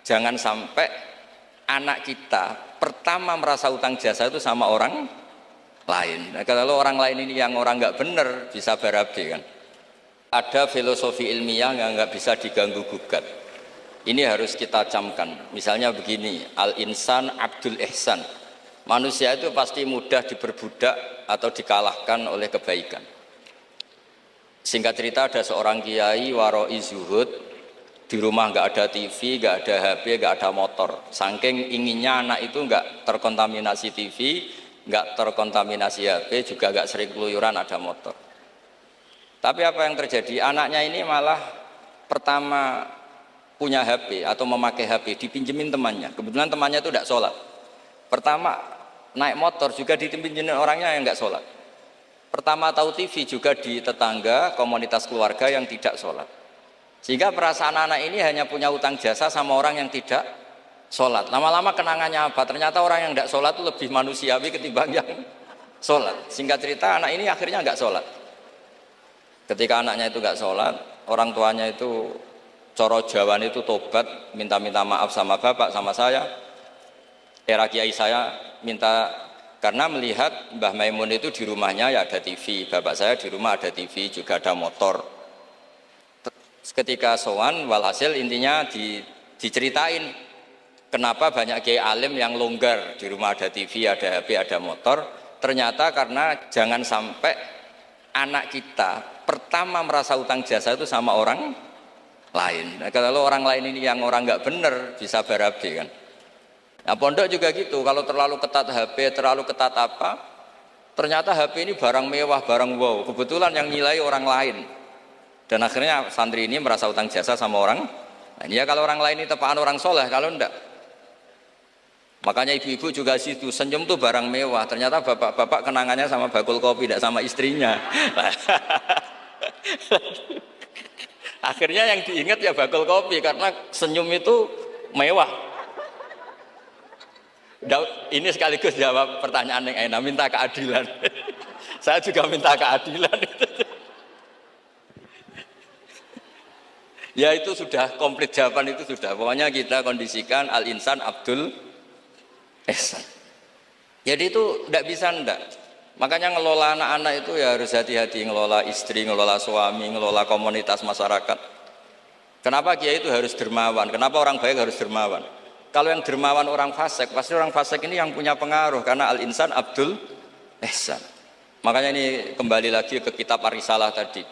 jangan sampai anak kita pertama merasa utang jasa itu sama orang lain. Nah, kalau orang lain ini yang orang nggak benar bisa berabe kan. Ada filosofi ilmiah yang nggak bisa diganggu gugat. Ini harus kita camkan. Misalnya begini, al-insan abdul ihsan. Manusia itu pasti mudah diperbudak atau dikalahkan oleh kebaikan. Singkat cerita ada seorang kiai waroi zuhud, di rumah nggak ada TV, nggak ada HP, nggak ada motor. Saking inginnya anak itu nggak terkontaminasi TV, nggak terkontaminasi HP, juga nggak sering keluyuran ada motor. Tapi apa yang terjadi? Anaknya ini malah pertama punya HP atau memakai HP dipinjemin temannya. Kebetulan temannya itu tidak sholat. Pertama naik motor juga dipinjemin orangnya yang nggak sholat. Pertama tahu TV juga di tetangga, komunitas keluarga yang tidak sholat. Sehingga perasaan anak ini hanya punya utang jasa sama orang yang tidak sholat. Lama-lama kenangannya apa? Ternyata orang yang tidak sholat itu lebih manusiawi ketimbang yang sholat. Singkat cerita anak ini akhirnya nggak sholat. Ketika anaknya itu nggak sholat, orang tuanya itu coro jawan itu tobat, minta maaf sama bapak, sama saya. Era kiai saya minta. Karena melihat Mbah Maimun itu di rumahnya ya ada TV, bapak saya di rumah ada TV, juga ada motor. Ketika sowan, walhasil intinya diceritain kenapa banyak kiai alim yang longgar, di rumah ada TV, ada HP, ada motor. Ternyata karena jangan sampai anak kita pertama merasa utang jasa itu sama orang lain. Nah, kalau orang lain ini yang orang nggak benar bisa berabe kan. Nah pondok juga gitu, kalau terlalu ketat HP, terlalu ketat apa, ternyata HP ini barang mewah, barang wow, kebetulan yang nilai orang lain. Dan akhirnya santri ini merasa utang jasa sama orang. Nah ini ya kalau orang lain ini tepaan orang soleh, kalau enggak. Makanya ibu-ibu juga situ, senyum tuh barang mewah, ternyata bapak-bapak kenangannya sama bakul kopi, tidak sama istrinya. Akhirnya yang diingat ya bakul kopi, karena senyum itu mewah. Ini sekaligus jawab pertanyaan yang enak, minta keadilan. Saya juga minta keadilan. Ya itu sudah komplit, jawaban itu sudah. Pokoknya kita kondisikan al-insan abdul ihsan. Jadi itu tidak bisa ndak. Makanya ngelola anak-anak itu ya harus hati-hati, ngelola istri, ngelola suami, ngelola komunitas masyarakat. Kenapa kiai itu harus dermawan? Kenapa orang baik harus dermawan? Kalau yang dermawan orang fasik, pasti orang fasik ini yang punya pengaruh, karena al-insan abdul ihsan. Makanya ini kembali lagi ke kitab Ar-Risalah tadi.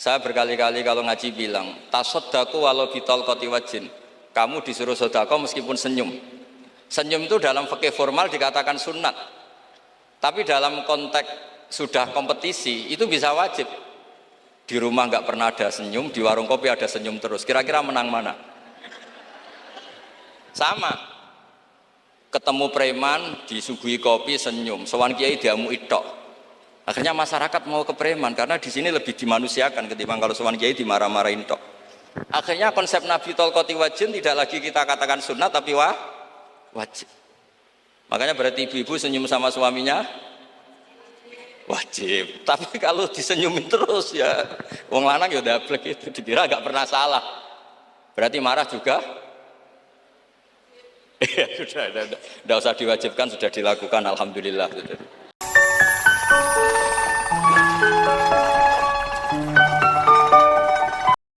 Saya berkali-kali kalau ngaji bilang, tasodaku walau bitol koti wajin. Kamu disuruh sodako meskipun senyum. Senyum itu dalam fikih formal dikatakan sunat. Tapi dalam konteks sudah kompetisi, itu bisa wajib. Di rumah nggak pernah ada senyum, di warung kopi ada senyum terus. Kira-kira menang mana? Sama, ketemu preman disuguhi kopi senyum, sowan kiai diamu itok. Akhirnya masyarakat mau ke preman karena di sini lebih dimanusiakan ketimbang kalau sowan kiai dimarah-marahin tok. Akhirnya konsep Nabi Tolkoti Wajin tidak lagi kita katakan sunnah tapi wajib. Makanya berarti ibu-ibu senyum sama suaminya wajib. Tapi kalau disenyumin terus ya, wong lanang ya dablek itu dikira nggak pernah salah. Berarti marah juga. Ya sudah, usah diwajibkan, sudah dilakukan, alhamdulillah.